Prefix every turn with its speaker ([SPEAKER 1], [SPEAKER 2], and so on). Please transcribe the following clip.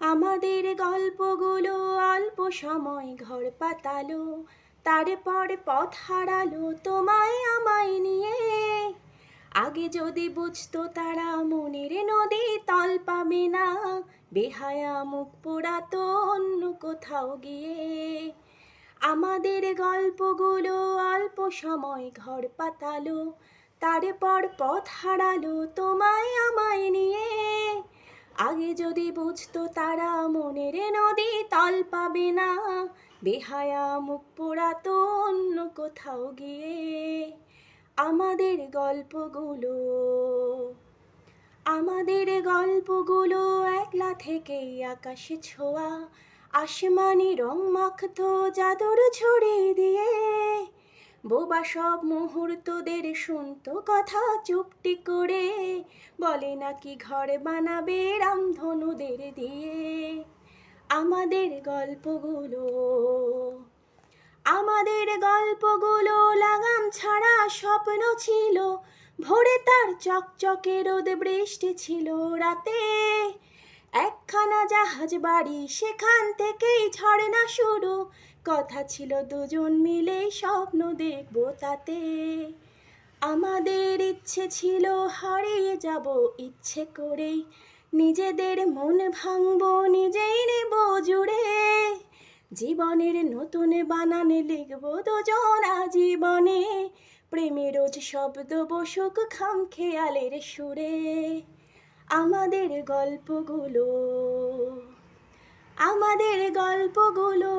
[SPEAKER 1] আমাদের গল্পগুলো অল্প সময় ঘর পাতালো, তারপর পথ হারালো তোমায় আমায় নিয়ে। আগে যদি বুঝতো তারা মনের নদী তল পাবে না, বেহায়া মুখ পোড়াতো অন্য কোথাও গিয়ে। আমাদের গল্পগুলো অল্প সময় ঘর পাতালো, তারপর পথ হারালো তোমায় আমায় নিয়ে। আগে যদি বুঝতো তারা মনের নদী তল পাবে না, বেহায়া মুখ পোড়াতো অন্য কোথাও গিয়ে। আমাদের গল্পগুলো আমাদের গল্পগুলো একলা থেকেই আকাশে ছোঁয়া, আসমানি রং মাখতো জাদুর ছড়ি দিয়ে। বোবা সব মুহূর্তদের শুনতো কথা চুপটি করে, বলে নাকি ঘর বানাবে রামধনুদের দিয়ে। আমাদের গল্পগুলো আমাদের গল্পগুলো লাগাম ছাড়া স্বপ্ন ছিল, ভোরে তার চকচকে রোদ বৃষ্টি ছিল রাতে। একখানা জাহাজ বাড়ি সেখান থেকেই ঝর্ণা শুরু, কথা ছিল দুজন মিলে স্বপ্ন দেখবো তাতে। আমাদের ইচ্ছে ছিল হারিয়ে যাব ইচ্ছে করেই, নিজেদের মন ভাঙবো নিজেই নেব জুড়ে। জীবনের নতুন বানানে লিখব দুজনা জীবনে, প্রেমের রোজ শব্দ বসুক খাম খেয়ালের সুরে। আমাদের গল্পগুলো আমাদের গল্পগুলো